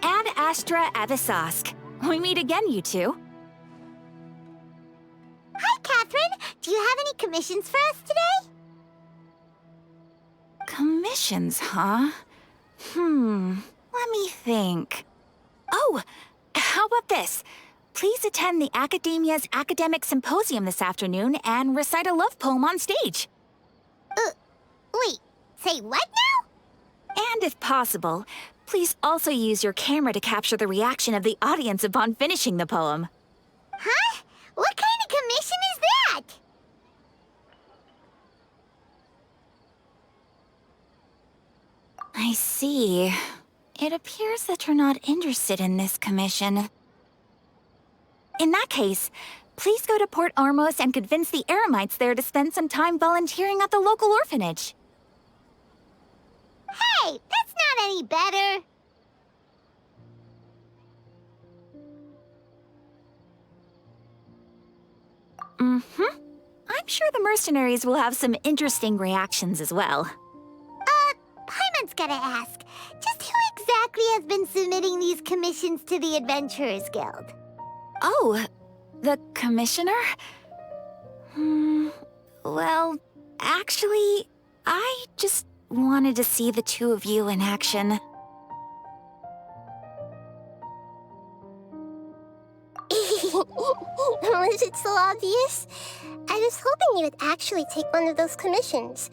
Ad Astra Abyssosque. We meet again, you two. Hi, Catherine. Do you have any commissions for us today? Commissions, huh? Let me think. Oh, how about this? Please attend the Academia's Academic Symposium this afternoon and recite a love poem on stage. Wait, say what now? And if possible, please also use your camera to capture the reaction of the audience upon finishing the poem. Huh? What kind of commission is that? I see. It appears that you're not interested in this commission. In that case, please go to Port Ormos and convince the Eremites there to spend some time volunteering at the local orphanage. Hey, that's not any better. I'm sure the mercenaries will have some interesting reactions as well. Paimon's gotta ask, just who exactly has been submitting these commissions to the Adventurers Guild? Oh, the commissioner? Well, actually, I just wanted to see the two of you in action. Was it so obvious? I was hoping you would actually take one of those commissions.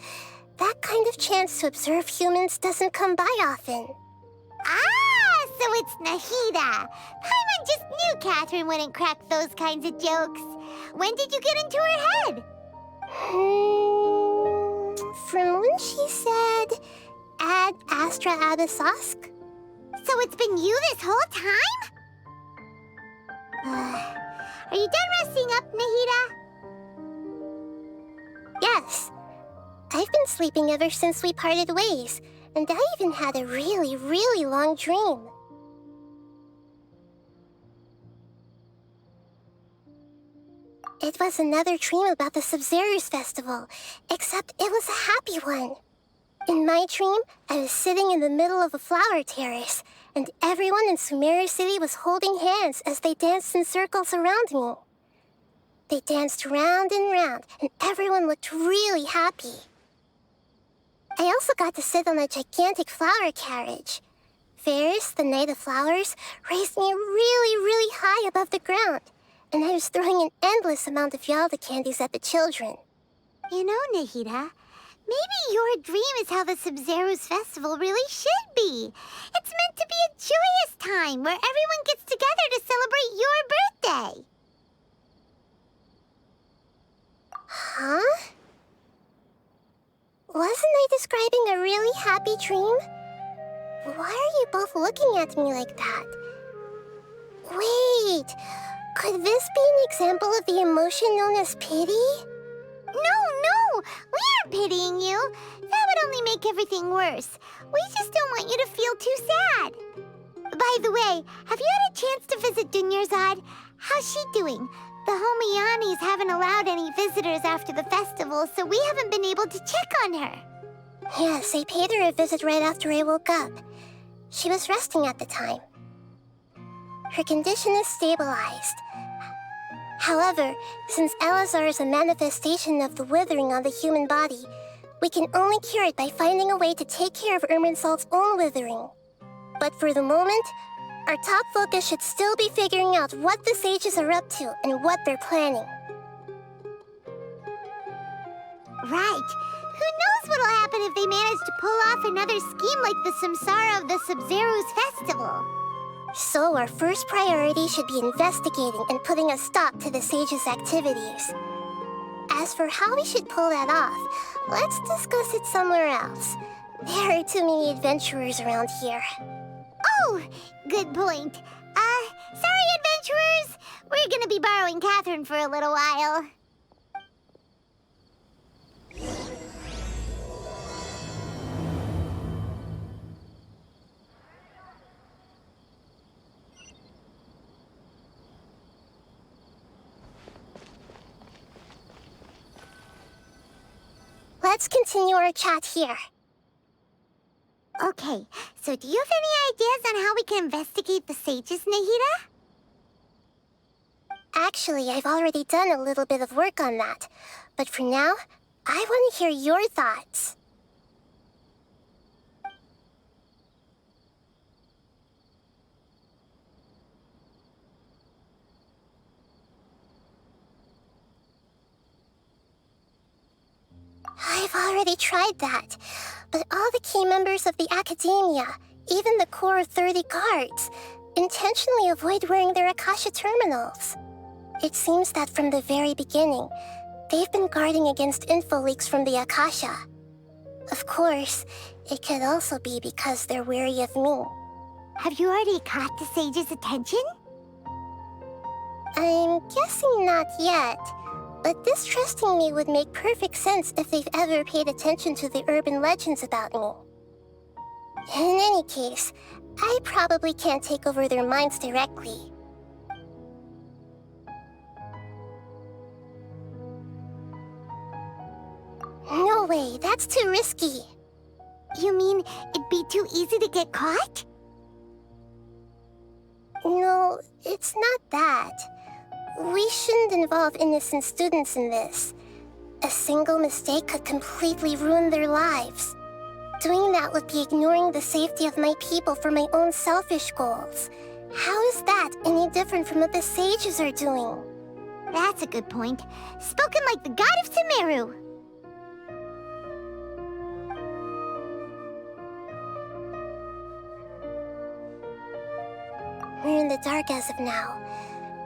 That kind of chance to observe humans doesn't come by often. Ah, so it's Nahida. Paimon just knew Catherine wouldn't crack those kinds of jokes. When did you get into her head? From when she said, Ad Astra Abyssosque. So it's been you this whole time? Are you done resting up, Nahida? Yes. I've been sleeping ever since we parted ways, and I even had a really, really long dream. It was another dream about the Sub-Zerus Festival, except it was a happy one. In my dream, I was sitting in the middle of a flower terrace, and everyone in Sumeru City was holding hands as they danced in circles around me. They danced round and round, and everyone looked really happy. I also got to sit on a gigantic flower carriage. Ferris, the Knight of Flowers, raised me really, really high above the ground, and I was throwing an endless amount of Yalda candies at the children. You know, Nahida, maybe your dream is how the Sub-Zerus Festival really should be. It's meant to be a joyous time where everyone gets together to celebrate your birthday. Huh? Wasn't I describing a really happy dream? Why are you both looking at me like that? Wait, could this be an example of the emotion known as pity? No, we aren't pitying you. That would only make everything worse. We just don't want you to feel too sad. By the way, have you had a chance to visit Dunyarzad? How's she doing? The Homiyanis haven't allowed any visitors after the festival, so we haven't been able to check on her. Yes, I paid her a visit right after I woke up. She was resting at the time. Her condition is stabilized. However, since Elazar is a manifestation of the withering on the human body, we can only cure it by finding a way to take care of Irminsul's own withering. But for the moment, our top focus should still be figuring out what the sages are up to and what they're planning. Right. Who knows what'll happen if they manage to pull off another scheme like the Samsara of the Sub-Zerus Festival? So our first priority should be investigating and putting a stop to the sages' activities. As for how we should pull that off, let's discuss it somewhere else. There are too many adventurers around here. Oh, good point. Sorry, adventurers. We're gonna be borrowing Catherine for a little while. Let's continue our chat here. Okay, so do you have any ideas on how we can investigate the sages, Nahida? Actually, I've already done a little bit of work on that. But for now, I want to hear your thoughts. I've already tried that, but all the key members of the Academia, even the core of 30 guards, intentionally avoid wearing their Akasha terminals. It seems that from the very beginning, they've been guarding against info leaks from the Akasha. Of course, it could also be because they're wary of me. Have you already caught the sage's attention? I'm guessing not yet, but distrusting me would make perfect sense if they've ever paid attention to the urban legends about me. In any case, I probably can't take over their minds directly. No way, that's too risky. You mean it'd be too easy to get caught? No, it's not that. We shouldn't involve innocent students in this. A single mistake could completely ruin their lives. Doing that would be ignoring the safety of my people for my own selfish goals. How is that any different from what the sages are doing? That's a good point. Spoken like the god of Sumeru. We're in the dark as of now.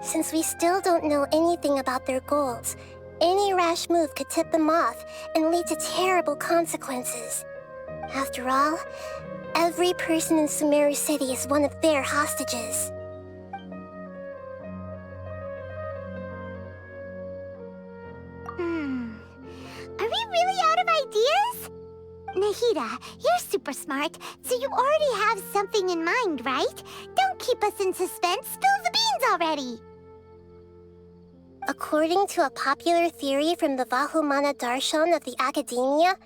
Since we still don't know anything about their goals, any rash move could tip them off and lead to terrible consequences. After all, every person in Sumeru City is one of their hostages. Are we really out of ideas? Nahida, you're super smart, so you already have something in mind, right? Don't keep us in suspense. Spill the beans already. According to a popular theory from the Vahumana Darshan of the Academia,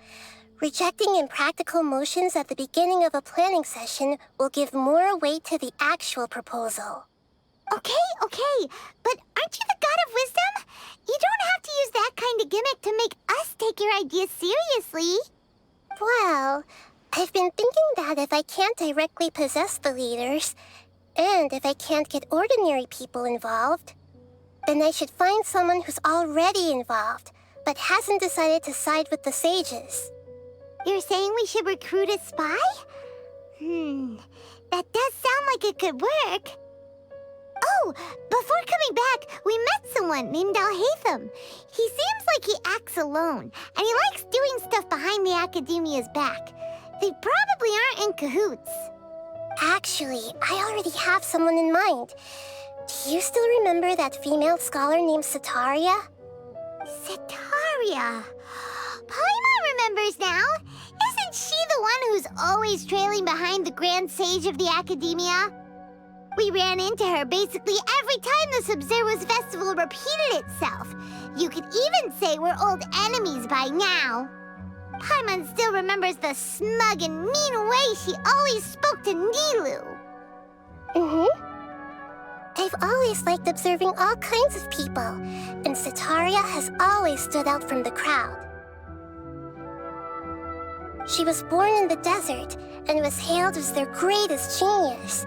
rejecting impractical motions at the beginning of a planning session will give more weight to the actual proposal. Okay, but aren't you the god of wisdom? You don't have to use that kind of gimmick to make us take your ideas seriously. Well, I've been thinking that if I can't directly possess the leaders, and if I can't get ordinary people involved, then I should find someone who's already involved, but hasn't decided to side with the sages. You're saying we should recruit a spy? That does sound like it could work. Oh, before coming back, we met someone named Alhaitham. He seems like he acts alone, and he likes doing stuff behind the Academia's back. They probably aren't in cahoots. Actually, I already have someone in mind. Do you still remember that female scholar named Setaria? Setaria. Paimon remembers now. Isn't she the one who's always trailing behind the Grand Sage of the Academia? We ran into her basically every time the Sub-Zero's festival repeated itself. You could even say we're old enemies by now. Paimon still remembers the smug and mean way she always spoke to Nilu. I've always liked observing all kinds of people, and Setaria has always stood out from the crowd. She was born in the desert and was hailed as their greatest genius.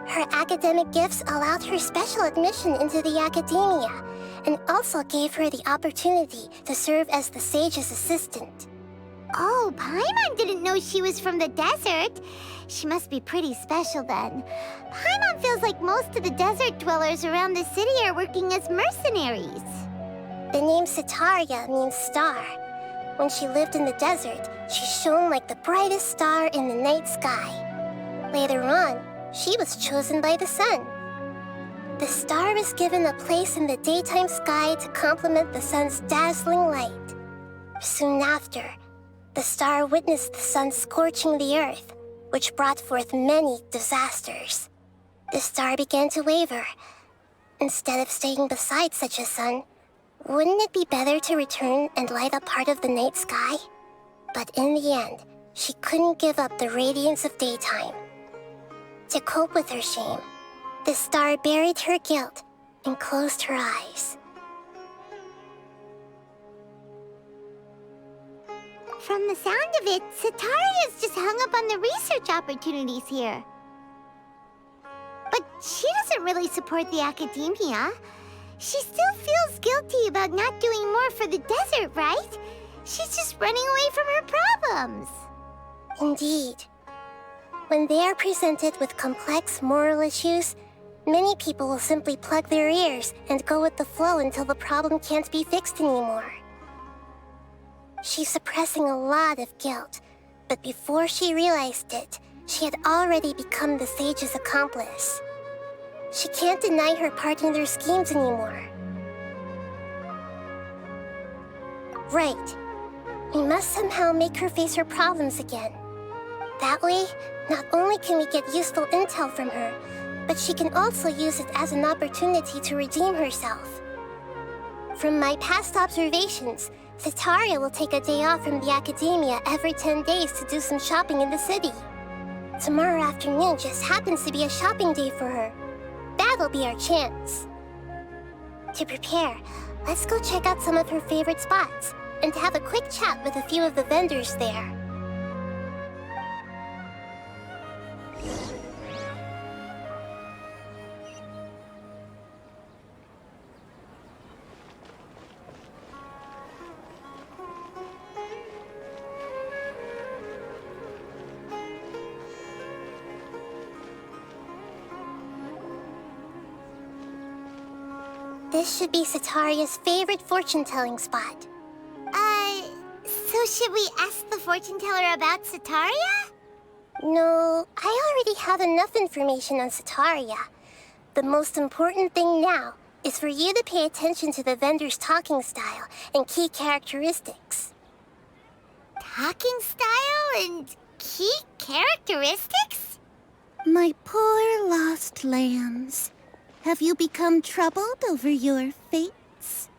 Her academic gifts allowed her special admission into the Academia, and also gave her the opportunity to serve as the sage's assistant. Oh, Paimon didn't know she was from the desert. She must be pretty special then. Paimon feels like most of the desert dwellers around the city are working as mercenaries. The name Setaria means star. When she lived in the desert, she shone like the brightest star in the night sky. Later on, she was chosen by the sun. The star was given a place in the daytime sky to complement the sun's dazzling light. Soon after, the star witnessed the sun scorching the earth, which brought forth many disasters. The star began to waver. Instead of staying beside such a sun, wouldn't it be better to return and light up part of the night sky? But in the end, she couldn't give up the radiance of daytime. To cope with her shame, the star buried her guilt and closed her eyes. From the sound of it, Sataria's just hung up on the research opportunities here. But she doesn't really support the academia. She still feels guilty about not doing more for the desert, right? She's just running away from her problems. Indeed. When they are presented with complex moral issues, many people will simply plug their ears and go with the flow until the problem can't be fixed anymore. She's suppressing a lot of guilt, but before she realized it, she had already become the sage's accomplice. She can't deny her part in their schemes anymore. Right. We must somehow make her face her problems again. That way, not only can we get useful intel from her, but she can also use it as an opportunity to redeem herself. From my past observations, Sataria will take a day off from the academia every 10 days to do some shopping in the city. Tomorrow afternoon just happens to be a shopping day for her. That'll be our chance. To prepare, let's go check out some of her favorite spots and have a quick chat with a few of the vendors there. This should be Sataria's favorite fortune-telling spot. So should we ask the fortune teller about Sataria? No, I already have enough information on Sataria. The most important thing now is for you to pay attention to the vendor's talking style and key characteristics. Talking style and key characteristics? My poor lost lambs, have you become troubled over your fates?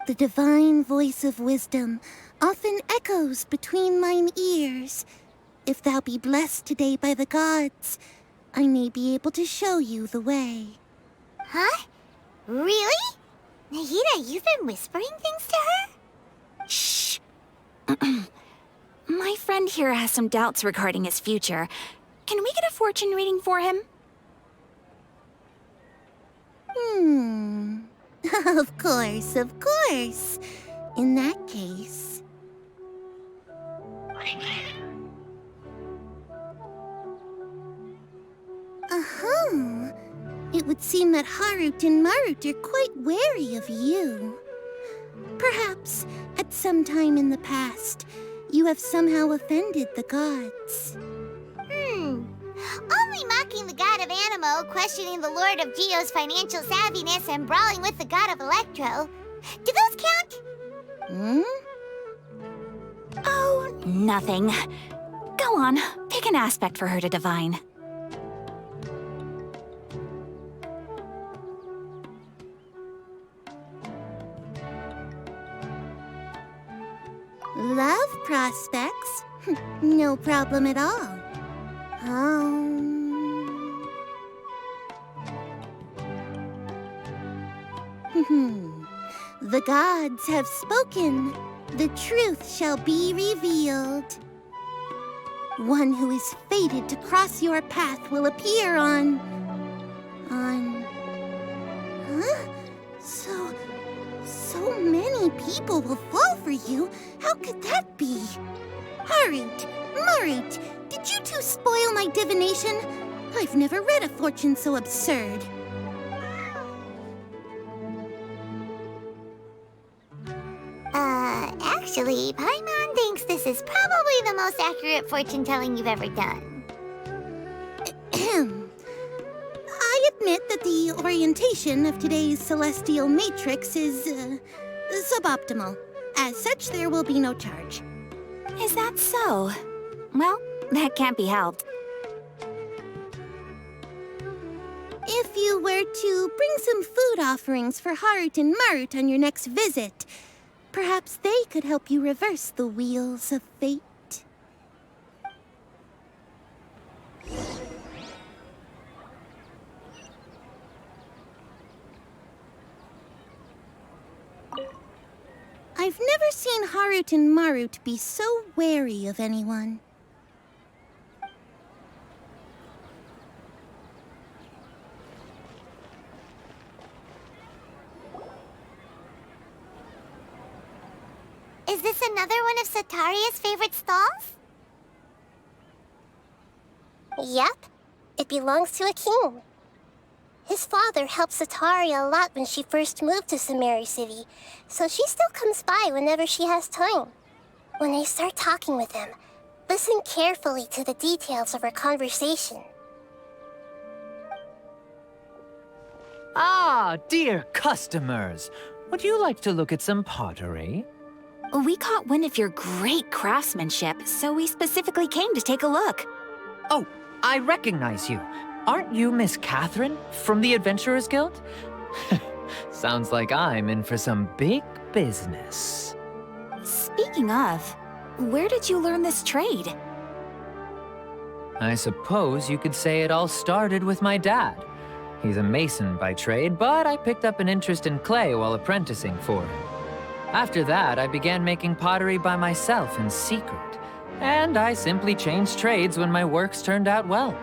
The divine voice of wisdom often echoes between mine ears. If thou be blessed today by the gods, I may be able to show you the way. Huh? Really? Nahida, you've been whispering things to her? Shh. My friend here has some doubts regarding his future. Can we get a fortune reading for him? Of course, of course. In that case... It would seem that Harut and Marut are quite wary of you. Perhaps, at some time in the past, you have somehow offended the gods. Only mocking the god of Animo, questioning the lord of Geo's financial savviness, and brawling with the god of Electro. Do those count? Oh, nothing. Go on, pick an aspect for her to divine. Love prospects? No problem at all. The gods have spoken. The truth shall be revealed. One who is fated to cross your path will appear on... Huh? So many people will fall for you. How could that be? Harut, Marut, did you two spoil my divination? I've never read a fortune so absurd. Actually, Paimon this is probably the most accurate fortune-telling you've ever done. I admit that the orientation of today's celestial matrix is suboptimal. As such, there will be no charge. Is that so? Well, that can't be helped. If you were to bring some food offerings for Harut and Marut on your next visit, perhaps they could help you reverse the wheels of fate. I've never seen Harut and Marut be so wary of anyone. Is this another one of Sataria's favorite stalls? Yep. It belongs to a king. His father helped Sataria a lot when she first moved to Samari City, so she still comes by whenever she has time. When I start talking with him, listen carefully to the details of our conversation. Ah, dear customers. Would you like to look at some pottery? We caught wind of your great craftsmanship, so we specifically came to take a look. Oh, I recognize you. Aren't you Miss Catherine from the Adventurers Guild? Sounds like I'm in for some big business. Speaking of, where did you learn this trade? I suppose you could say it all started with my dad. He's a mason by trade, but I picked up an interest in clay while apprenticing for him. After that, I began making pottery by myself in secret, and I simply changed trades when my works turned out well.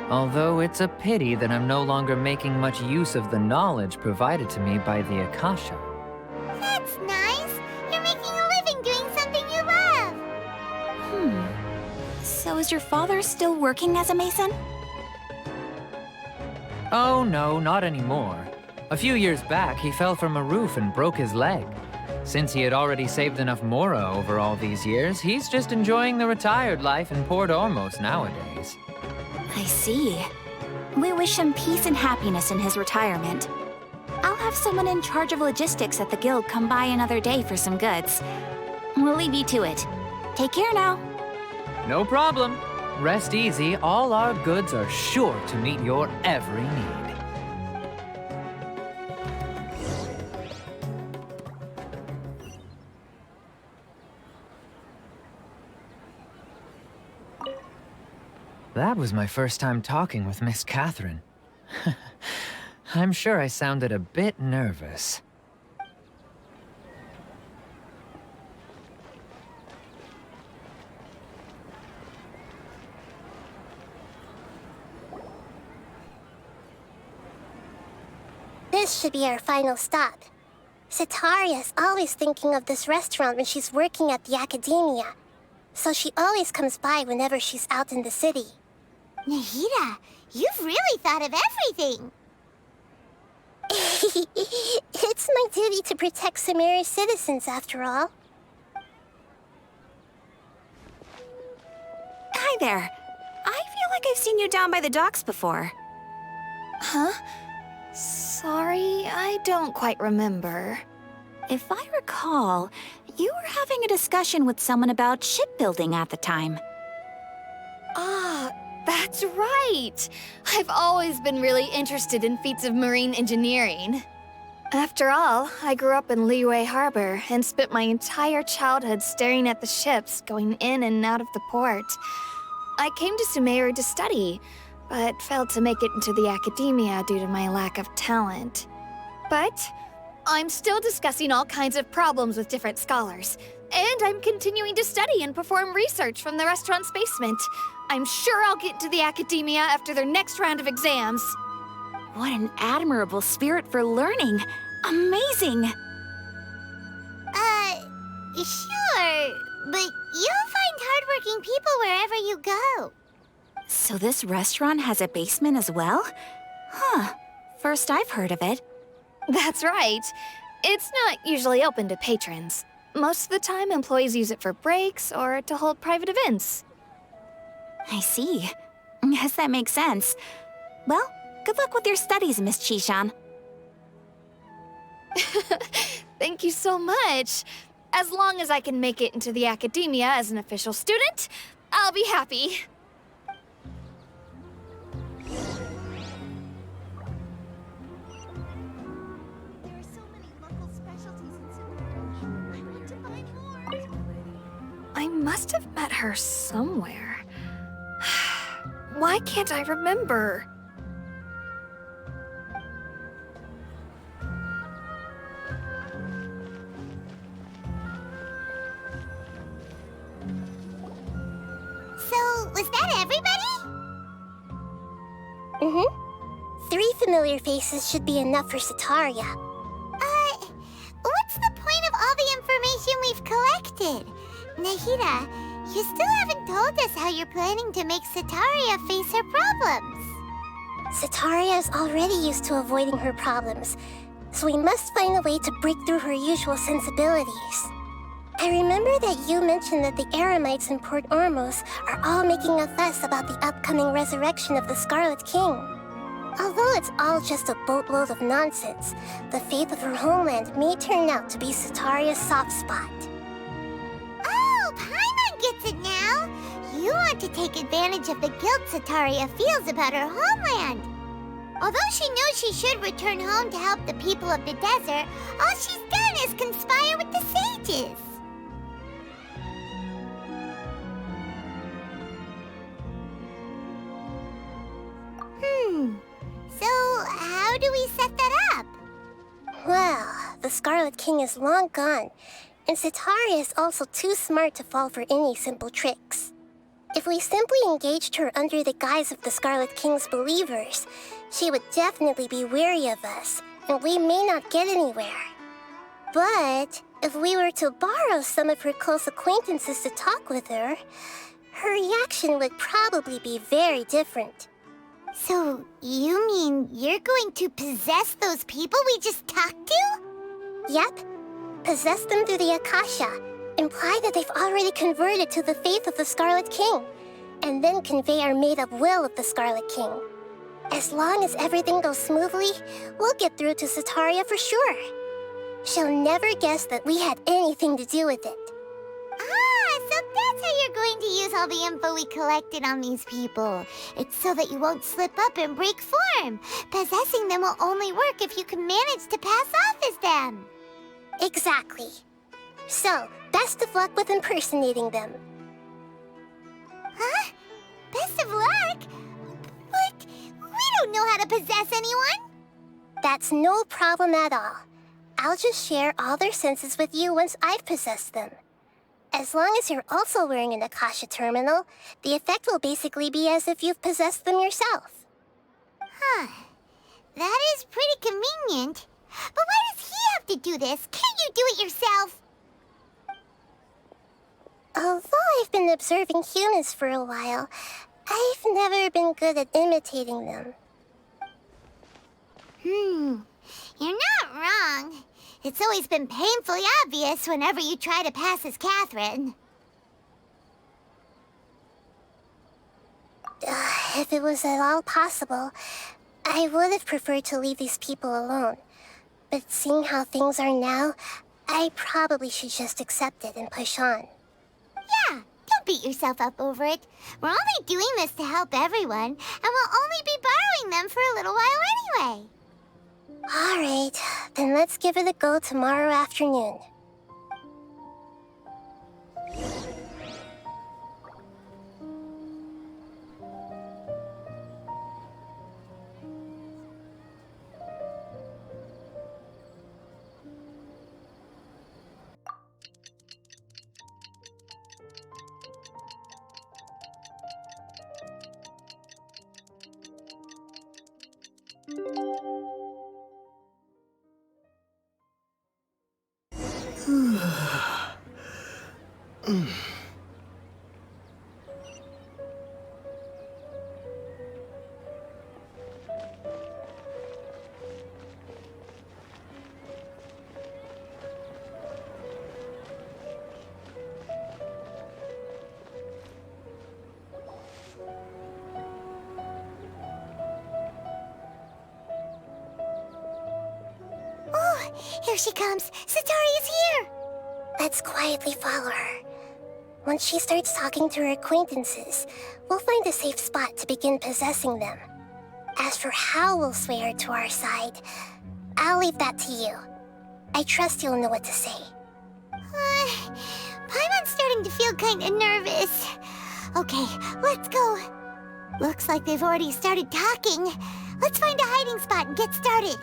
Although it's a pity that I'm no longer making much use of the knowledge provided to me by the Akasha. That's nice. You're making a living doing something you love. So is your father still working as a mason? Oh no, not anymore. A few years back, he fell from a roof and broke his leg. Since he had already saved enough Mora over all these years, he's just enjoying the retired life in Port Ormos nowadays. I see. We wish him peace and happiness in his retirement. I'll have someone in charge of logistics at the guild come by another day for some goods. We'll leave you to it. Take care now. No problem. Rest easy, all our goods are sure to meet your every need. That was my first time talking with Miss Catherine. I'm sure I sounded a bit nervous. This should be our final stop. Sataria's always thinking of this restaurant when she's working at the academia, so she always comes by whenever she's out in the city. Nahida, you've really thought of everything. It's my duty to protect Samari's citizens, after all. Hi there. I feel like I've seen you down by the docks before. Huh? Sorry, I don't quite remember. If I recall, you were having a discussion with someone about shipbuilding at the time. Ah, that's right! I've always been really interested in feats of marine engineering. After all, I grew up in Liyue Harbor and spent my entire childhood staring at the ships going in and out of the port. I came to Sumeru to study, but failed to make it into the academia due to my lack of talent. But I'm still discussing all kinds of problems with different scholars, and I'm continuing to study and perform research from the restaurant's basement. I'm sure I'll get to the academia after their next round of exams. What an admirable spirit for learning. Amazing! Sure, but you'll find hardworking people wherever you go. So this restaurant has a basement as well? Huh. First I've heard of it. That's right. It's not usually open to patrons. Most of the time, employees use it for breaks or to hold private events. I see. Yes, that makes sense. Well, good luck with your studies, Miss Chishan. Thank you so much. As long as I can make it into the academia as an official student, I'll be happy. There are so many local specialties in Cinderella. I want to find more. I must have met her somewhere. Why can't I remember? So, was that everybody? Mm-hmm. 3 familiar faces should be enough for Sataria. What's the point of all the information we've collected? Nahida, you still haven't told us how you're planning to make Sataria face her problems. Sataria is already used to avoiding her problems, so we must find a way to break through her usual sensibilities. I remember that you mentioned that the Eremites in Port Ormos are all making a fuss about the upcoming resurrection of the Scarlet King. Although it's all just a boatload of nonsense, the fate of her homeland may turn out to be Sataria's soft spot. Oh, Paimon gets it now! You want to take advantage of the guilt Sataria feels about her homeland. Although she knows she should return home to help the people of the desert, all she's done is conspire with the sages. So how do we set that up? Well, the Scarlet King is long gone, and Sataria is also too smart to fall for any simple tricks. If we simply engaged her under the guise of the Scarlet King's believers, she would definitely be wary of us, and we may not get anywhere. But if we were to borrow some of her close acquaintances to talk with her, her reaction would probably be very different. So you mean you're going to possess those people we just talked to? Yep. Possess them through the Akasha. Imply that they've already converted to the faith of the Scarlet King, and then convey our made-up will of the Scarlet King. As long as everything goes smoothly, we'll get through to Sataria for sure. She'll never guess that we had anything to do with it. So that's how you're going to use all the info we collected on these people. It's so that you won't slip up and break form. Possessing them will only work if you can manage to pass off as them. Exactly. So, best of luck with impersonating them. Huh? Best of luck? But we don't know how to possess anyone. That's no problem at all. I'll just share all their senses with you once I've possessed them. As long as you're also wearing an Akasha terminal, the effect will basically be as if you've possessed them yourself. Huh. That is pretty convenient. But why does he have to do this? Can't you do it yourself? Although I've been observing humans for a while, I've never been good at imitating them. You're not wrong. It's always been painfully obvious whenever you try to pass as Catherine. If it was at all possible, I would have preferred to leave these people alone. But seeing how things are now, I probably should just accept it and push on. Yeah, don't beat yourself up over it. We're only doing this to help everyone, and we'll only be borrowing them for a little while anyway. Alright, then let's give it a go tomorrow afternoon. Here she comes! Sataria's here! Let's quietly follow her. Once she starts talking to her acquaintances, we'll find a safe spot to begin possessing them. As for how we'll sway her to our side, I'll leave that to you. I trust you'll know what to say. Paimon's starting to feel kinda nervous. Okay, let's go. Looks like they've already started talking. Let's find a hiding spot and get started.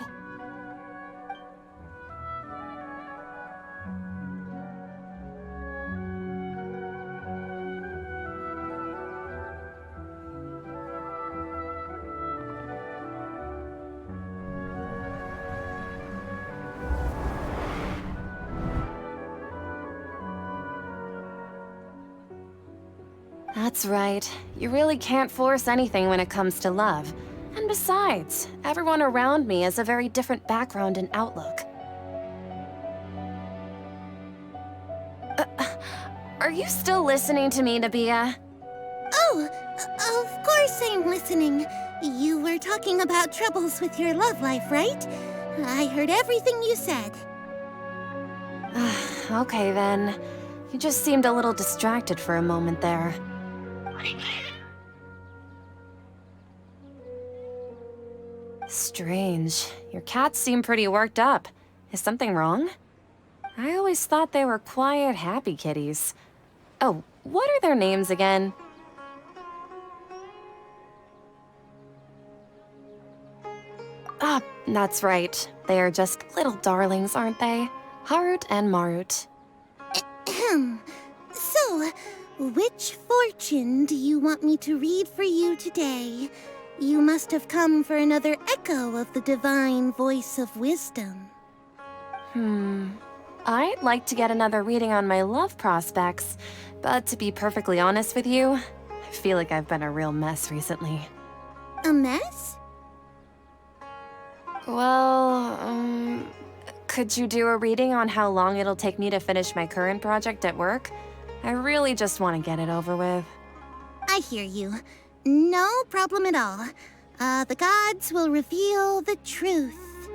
That's right. You really can't force anything when it comes to love. And besides, everyone around me has a very different background and outlook. Are you still listening to me, Nabia? Oh, of course I'm listening. You were talking about troubles with your love life, right? I heard everything you said. Okay then. You just seemed a little distracted for a moment there. Strange. Your cats seem pretty worked up. Is something wrong? I always thought they were quiet, happy kitties. Oh, what are their names again? Ah, that's right. They are just little darlings, aren't they? Harut and Marut. So, which fortune do you want me to read for you today? You must have come for another echo of the divine voice of wisdom. I'd like to get another reading on my love prospects, but to be perfectly honest with you, I feel like I've been a real mess recently. A mess? Well, could you do a reading on how long it'll take me to finish my current project at work? I really just want to get it over with. I hear you. No problem at all. The gods will reveal the truth.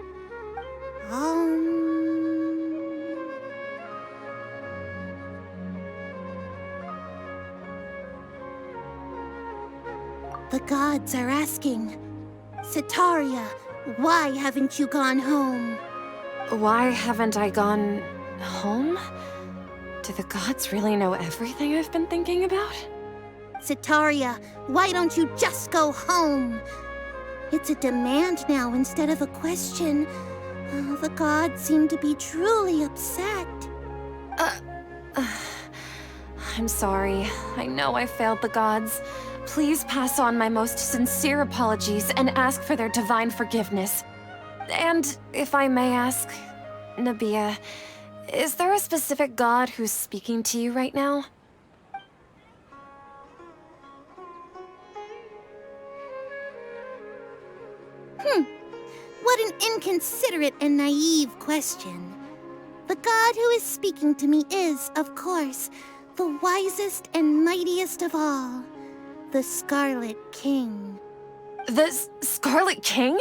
The gods are asking, Setaria, why haven't you gone home? Why haven't I gone home? Do the gods really know everything I've been thinking about? Setaria, why don't you just go home? It's a demand now instead of a question. The gods seem to be truly upset. I'm sorry. I know I failed the gods. Please pass on my most sincere apologies and ask for their divine forgiveness. And if I may ask, Nabia, is there a specific god who's speaking to you right now? What an inconsiderate and naive question. The god who is speaking to me is, of course, the wisest and mightiest of all, the Scarlet King. The Scarlet King?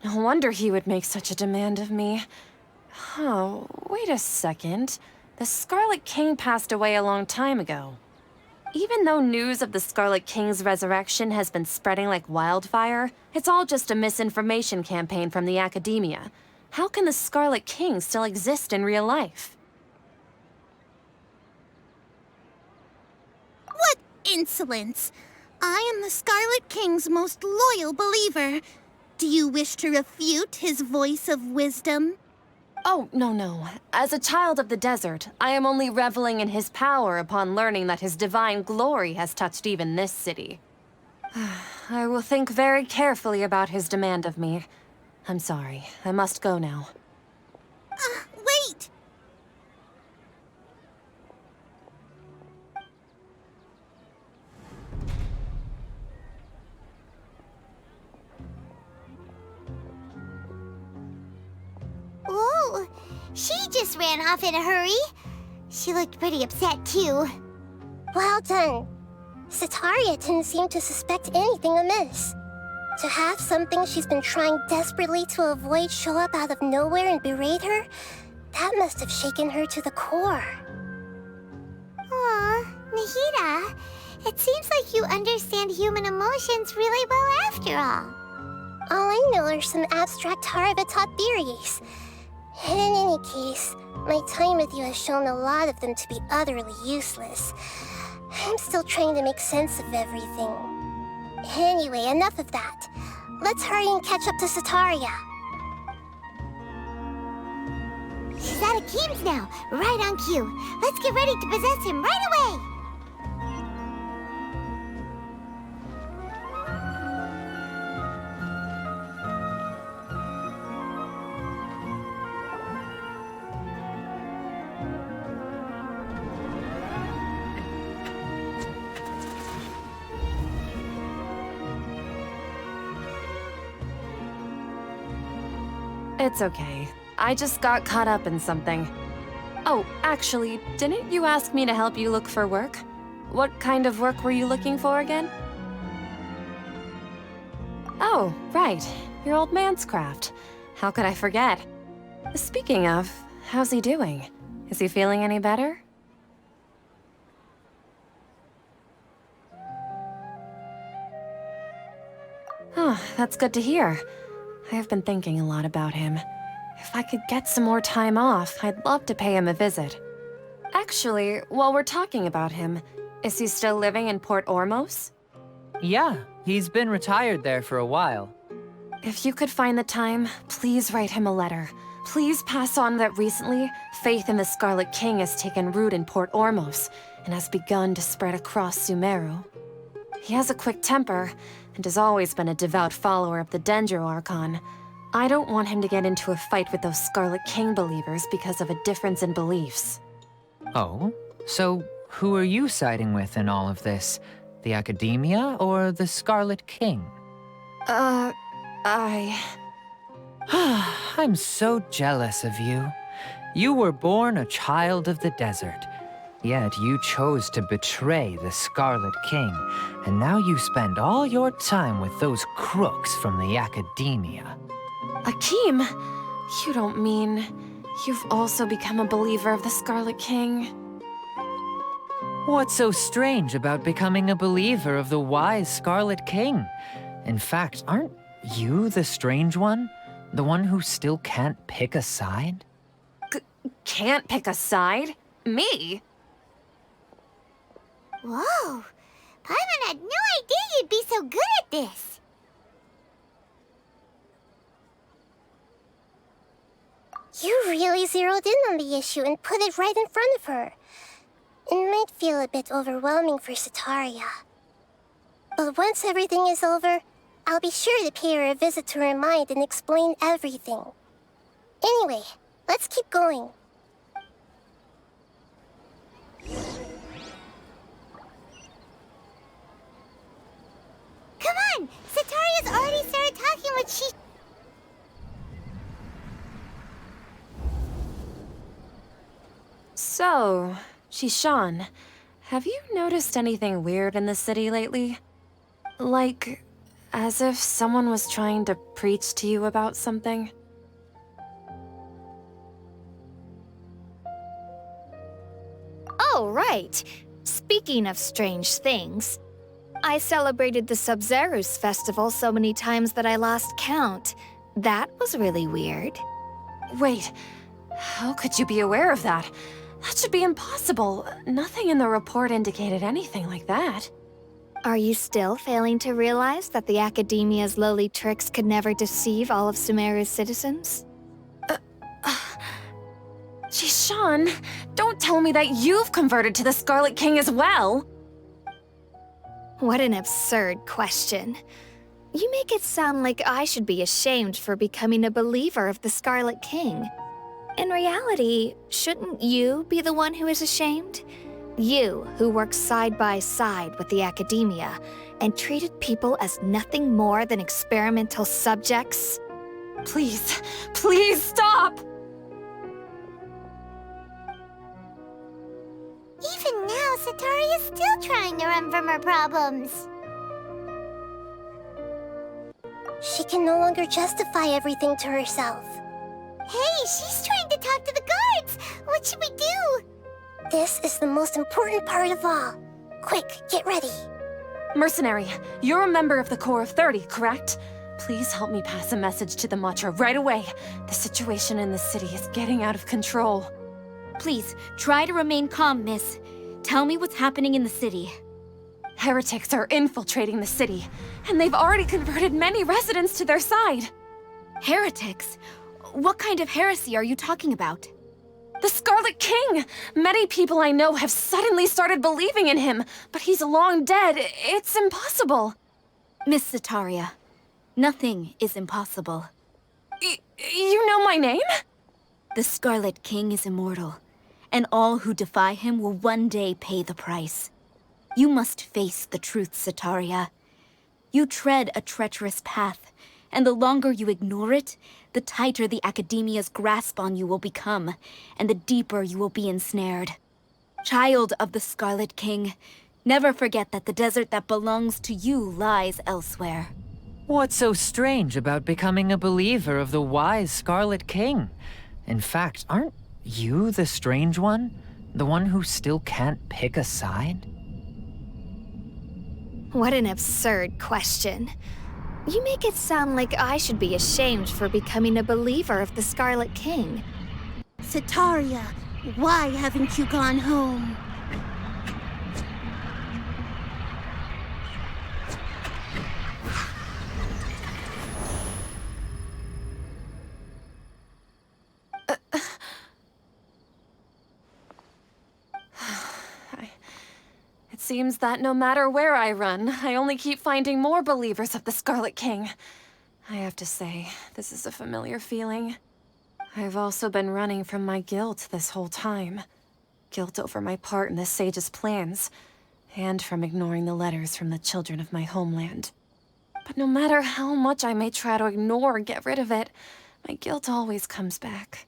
No wonder he would make such a demand of me. Oh, wait a second. The Scarlet King passed away a long time ago. Even though news of the Scarlet King's resurrection has been spreading like wildfire, it's all just a misinformation campaign from the academia. How can the Scarlet King still exist in real life? What insolence! I am the Scarlet King's most loyal believer. Do you wish to refute his voice of wisdom? Oh, no. As a child of the desert, I am only reveling in his power upon learning that his divine glory has touched even this city. I will think very carefully about his demand of me. I'm sorry. I must go now. Wait! Whoa! She just ran off in a hurry. She looked pretty upset, too. Well done. Setaria didn't seem to suspect anything amiss. To have something she's been trying desperately to avoid show up out of nowhere and berate her, that must have shaken her to the core. Aw, Nahida, it seems like you understand human emotions really well after all. All I know are some abstract Harava-taught theories. And in any case, my time with you has shown a lot of them to be utterly useless. I'm still trying to make sense of everything. Anyway, enough of that. Let's hurry and catch up to Sataria. She's at Akeem's now, right on cue. Let's get ready to possess him right away! It's okay. I just got caught up in something. Oh, actually, didn't you ask me to help you look for work? What kind of work were you looking for again? Oh, right. Your old man's craft. How could I forget? Speaking of, how's he doing? Is he feeling any better? Oh, that's good to hear. I've been thinking a lot about him. If I could get some more time off, I'd love to pay him a visit. Actually, while we're talking about him, is he still living in Port Ormos? Yeah, he's been retired there for a while. If you could find the time, please write him a letter. Please pass on that recently, faith in the Scarlet King has taken root in Port Ormos and has begun to spread across Sumeru. He has a quick temper and has always been a devout follower of the Dendro Archon. I don't want him to get into a fight with those Scarlet King believers because of a difference in beliefs. Oh? So who are you siding with in all of this? The Academia or the Scarlet King? I'm so jealous of you. You were born a child of the desert. Yet you chose to betray the Scarlet King, and now you spend all your time with those crooks from the Academia. Akeem, you don't mean you've also become a believer of the Scarlet King? What's so strange about becoming a believer of the wise Scarlet King? In fact, aren't you the strange one? The one who still can't pick a side? Can't pick a side? Me? Whoa! Paimon had no idea you'd be so good at this! You really zeroed in on the issue and put it right in front of her. It might feel a bit overwhelming for Sataria. But once everything is over, I'll be sure to pay her a visit to her mind and explain everything. Anyway, let's keep going. Come on! Sataria's already started talking what she... So, Shishan, have you noticed anything weird in the city lately? Like, as if someone was trying to preach to you about something? Oh, right. Speaking of strange things, I celebrated the Sub-Zerus festival so many times that I lost count. That was really weird. Wait, how could you be aware of that? That should be impossible. Nothing in the report indicated anything like that. Are you still failing to realize that the Academia's lowly tricks could never deceive all of Sumeru's citizens? Shishan, don't tell me that you've converted to the Scarlet King as well! What an absurd question. You make it sound like I should be ashamed for becoming a believer of the Scarlet King. In reality, shouldn't you be the one who is ashamed? You, who works side by side with the Academia and treated people as nothing more than experimental subjects? Please, please stop! Even now, Sataria's still trying to run from her problems. She can no longer justify everything to herself. Hey, she's trying to talk to the guards! What should we do? This is the most important part of all. Quick, get ready. Mercenary, you're a member of the Corps of 30, correct? Please help me pass a message to the Matra right away. The situation in the city is getting out of control. Please, try to remain calm, miss. Tell me what's happening in the city. Heretics are infiltrating the city, and they've already converted many residents to their side. Heretics? What kind of heresy are you talking about? The Scarlet King! Many people I know have suddenly started believing in him, but he's long dead. It's impossible. Miss Sataria, nothing is impossible. You know my name? The Scarlet King is immortal, and all who defy him will one day pay the price. You must face the truth, Sataria. You tread a treacherous path, and the longer you ignore it, the tighter the Academia's grasp on you will become, and the deeper you will be ensnared. Child of the Scarlet King, never forget that the desert that belongs to you lies elsewhere. What's so strange about becoming a believer of the wise Scarlet King? In fact, aren't you the strange one? The one who still can't pick a side? What an absurd question. You make it sound like I should be ashamed for becoming a believer of the Scarlet King. Sataria, why haven't you gone home? It seems that no matter where I run, I only keep finding more believers of the Scarlet King. I have to say, this is a familiar feeling. I've also been running from my guilt this whole time. Guilt over my part in the Sage's plans, and from ignoring the letters from the children of my homeland. But no matter how much I may try to ignore or get rid of it, my guilt always comes back.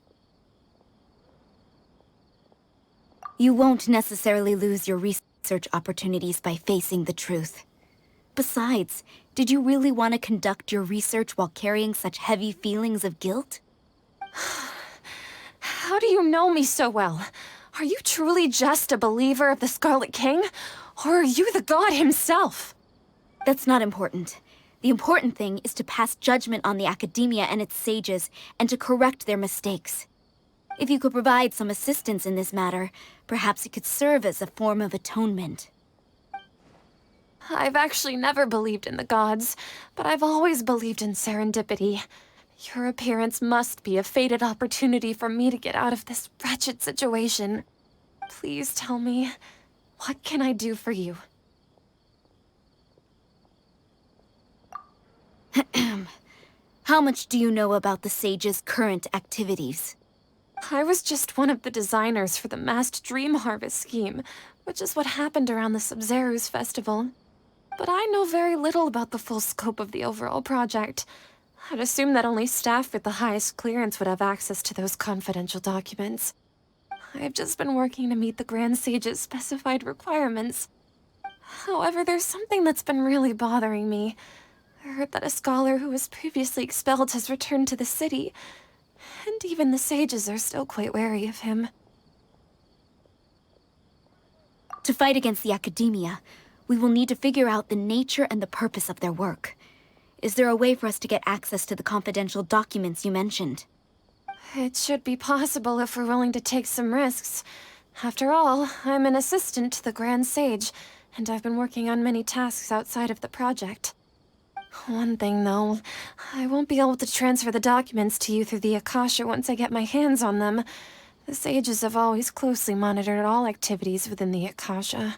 You won't necessarily lose your research opportunities by facing the truth. Besides, did you really want to conduct your research while carrying such heavy feelings of guilt? How do you know me so well? Are you truly just a believer of the Scarlet King? Or are you the god himself? That's not important. The important thing is to pass judgment on the Academia and its sages, and to correct their mistakes. If you could provide some assistance in this matter, perhaps it could serve as a form of atonement. I've actually never believed in the gods, but I've always believed in serendipity. Your appearance must be a fated opportunity for me to get out of this wretched situation. Please tell me, what can I do for you? How much do you know about the Sage's current activities? I was just one of the designers for the massed dream harvest scheme, which is what happened around the Sub-Zeru's festival. But I know very little about the full scope of the overall project. I'd assume that only staff with the highest clearance would have access to those confidential documents. I've just been working to meet the Grand Sage's specified requirements. However, there's something that's been really bothering me. I heard that a scholar who was previously expelled has returned to the city, and even the sages are still quite wary of him. To fight against the Academia, we will need to figure out the nature and the purpose of their work. Is there a way for us to get access to the confidential documents you mentioned? It should be possible if we're willing to take some risks. After all, I'm an assistant to the Grand Sage, and I've been working on many tasks outside of the project. One thing, though, I won't be able to transfer the documents to you through the Akasha once I get my hands on them. The sages have always closely monitored all activities within the Akasha.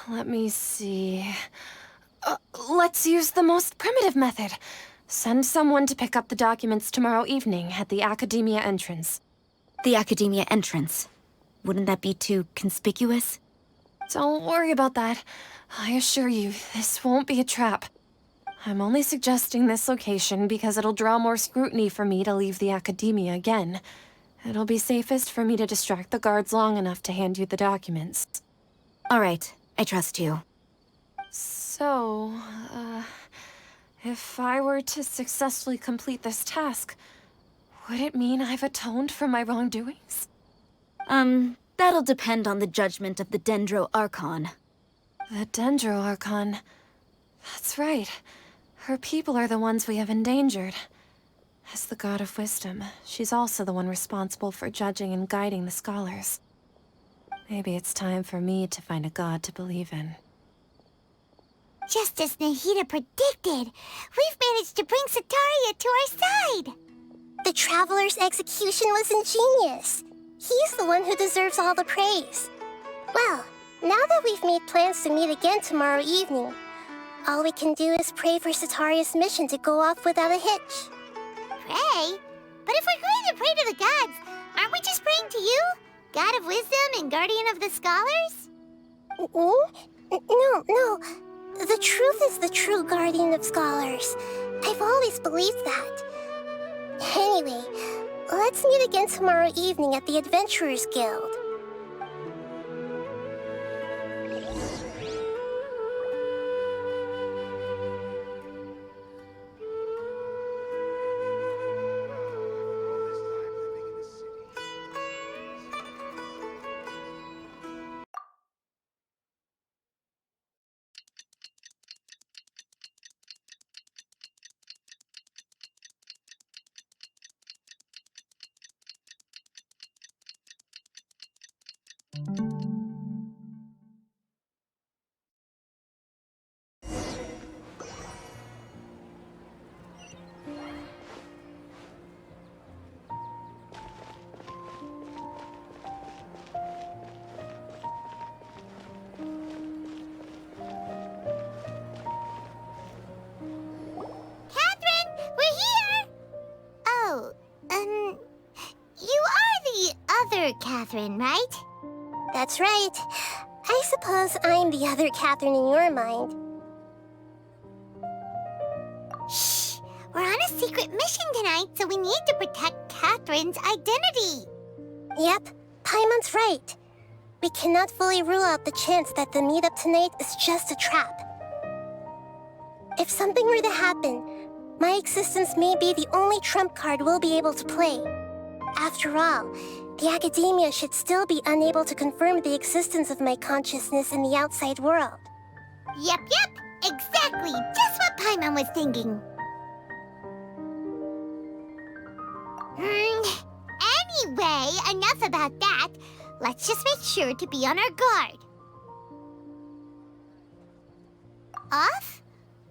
Let me see... let's use the most primitive method. Send someone to pick up the documents tomorrow evening at the Academia entrance. The Academia entrance. Wouldn't that be too conspicuous? Don't worry about that. I assure you, this won't be a trap. I'm only suggesting this location because it'll draw more scrutiny for me to leave the Academia again. It'll be safest for me to distract the guards long enough to hand you the documents. All right, I trust you. So, If I were to successfully complete this task, would it mean I've atoned for my wrongdoings? That'll depend on the judgment of the Dendro Archon. The Dendro Archon. That's right. Her people are the ones we have endangered. As the God of Wisdom, she's also the one responsible for judging and guiding the scholars. Maybe it's time for me to find a god to believe in. Just as Nahida predicted, we've managed to bring Sataria to our side! The Traveler's execution was ingenious. He's the one who deserves all the praise. Well, now that we've made plans to meet again tomorrow evening, all we can do is pray for Sataria's mission to go off without a hitch. Pray? But if we're going to pray to the gods, aren't we just praying to you? God of Wisdom and Guardian of the Scholars? No. The truth is the true Guardian of Scholars. I've always believed that. Anyway, let's meet again tomorrow evening at the Adventurers Guild. Catherine, right? That's right. I suppose I'm the other Catherine in your mind. Shh! We're on a secret mission tonight, so we need to protect Catherine's identity. Yep, Paimon's right. We cannot fully rule out the chance that the meetup tonight is just a trap. If something were to happen, my existence may be the only trump card we'll be able to play. After all, the Academia should still be unable to confirm the existence of my consciousness in the outside world. Yep, exactly, just what Paimon was thinking. Anyway, enough about that. Let's just make sure to be on our guard. Off?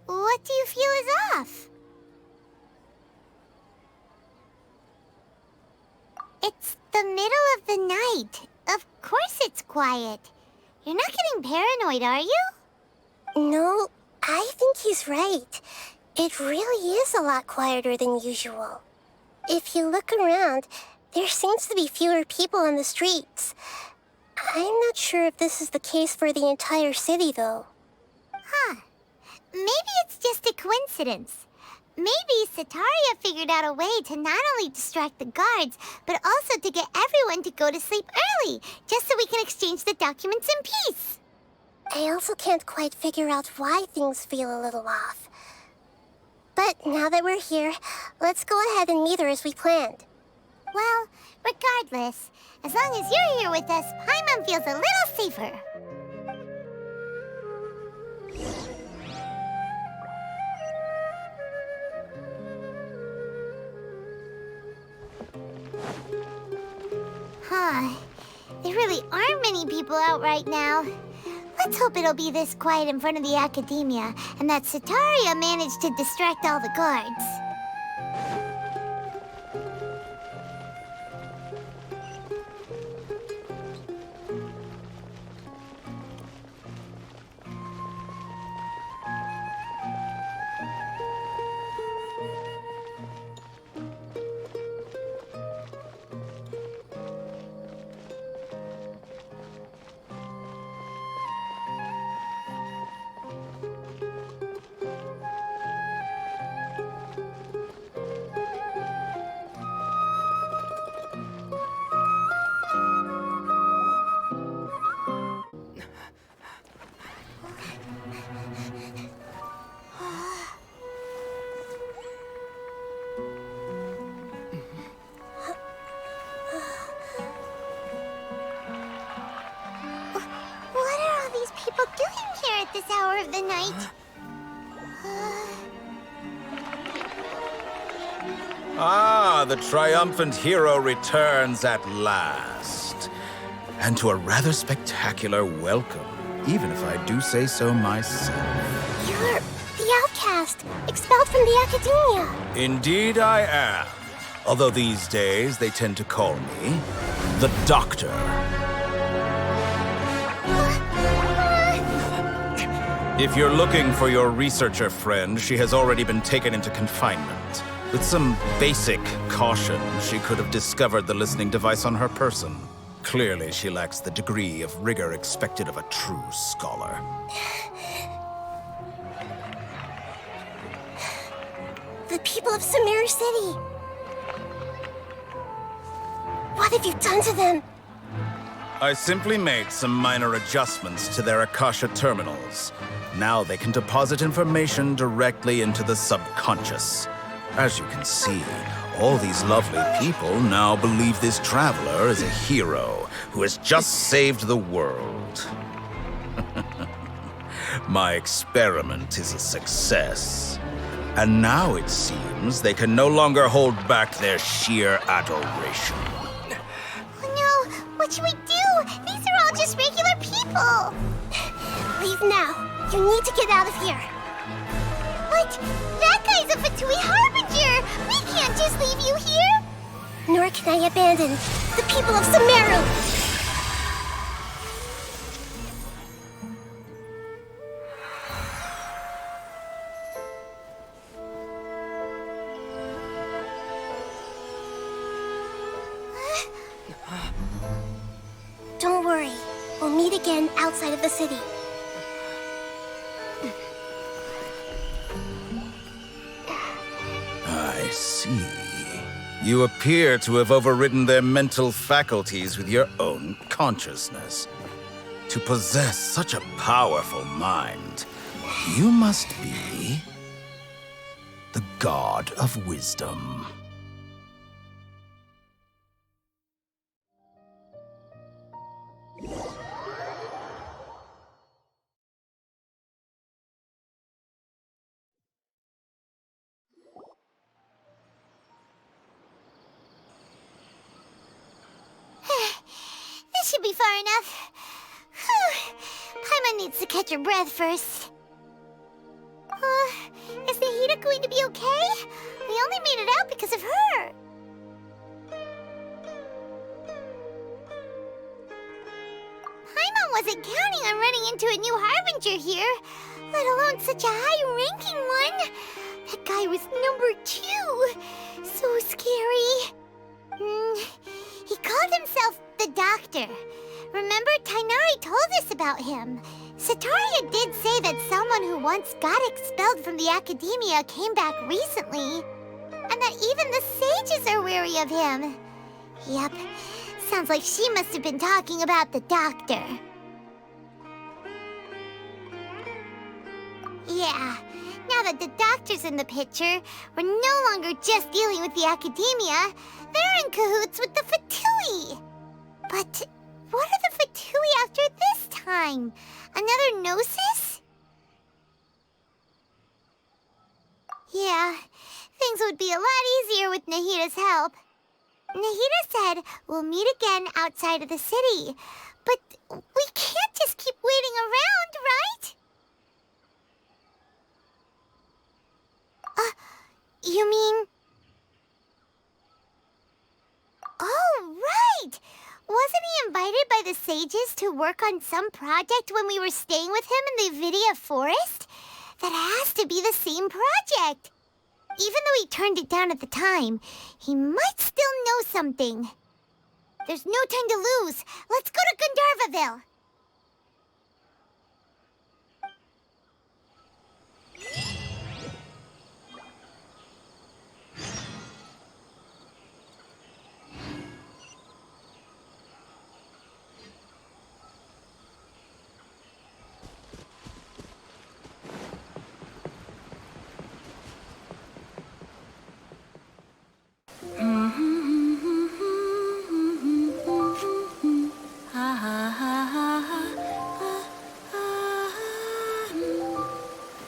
What do you feel is off? It's the middle of the night. Of course it's quiet. You're not getting paranoid, are you? No, I think he's right. It really is a lot quieter than usual. If you look around, there seems to be fewer people on the streets. I'm not sure if this is the case for the entire city, though. Huh. Maybe it's just a coincidence. Maybe Sataria figured out a way to not only distract the guards, but also to get everyone to go to sleep early, just so we can exchange the documents in peace. I also can't quite figure out why things feel a little off. But now that we're here, let's go ahead and meet her as we planned. Well, regardless, as long as you're here with us, Paimon feels a little safer. There really aren't many people out right now. Let's hope it'll be this quiet in front of the Academia, and that Sataria managed to distract all the guards. this hour of the night. Ah, the triumphant hero returns at last. And to a rather spectacular welcome, even if I do say so myself. You're the outcast, expelled from the academia. Indeed I am. Although these days they tend to call me the Doctor. If you're looking for your researcher friend, she has already been taken into confinement. With some basic caution, she could have discovered the listening device on her person. Clearly, she lacks the degree of rigor expected of a true scholar. The people of Sumeru City. What have you done to them? I simply made some minor adjustments to their Akasha terminals. Now they can deposit information directly into the subconscious. As you can see, all these lovely people now believe this traveler is a hero who has just saved the world. My experiment is a success. And now it seems they can no longer hold back their sheer adoration. Oh no, what should we do? These are all just regular people. Leave now. You need to get out of here. But that guy's a Fatui Harbinger. We can't just leave you here. Nor can I abandon the people of Sumeru. Don't worry. We'll meet again outside of the city. I see. You appear to have overridden their mental faculties with your own consciousness. To possess such a powerful mind, you must be the god of wisdom. This should be far enough. Whew. Paimon needs to catch her breath first. Is Nahida going to be okay? We only made it out because of her. Paimon wasn't counting on running into a new Harbinger here, let alone such a high-ranking one. That guy was number 2. So scary. He called himself the Doctor. Remember, Tainari told us about him. Sataria did say that someone who once got expelled from the academia came back recently. And that even the sages are wary of him. Yep, sounds like she must have been talking about the Doctor. Yeah, now that the Doctor's in the picture, we're no longer just dealing with the academia. They're in cahoots with the Fatui. But what are the Fatui after this time? Another Gnosis? Yeah, things would be a lot easier with Nahida's help. Nahida said we'll meet again outside of the city. But we can't just keep waiting around, right? You mean... Oh, right! Wasn't he invited by the sages to work on some project when we were staying with him in the Vidia Forest? That has to be the same project. Even though he turned it down at the time, he might still know something. There's no time to lose. Let's go to Gandharvaville.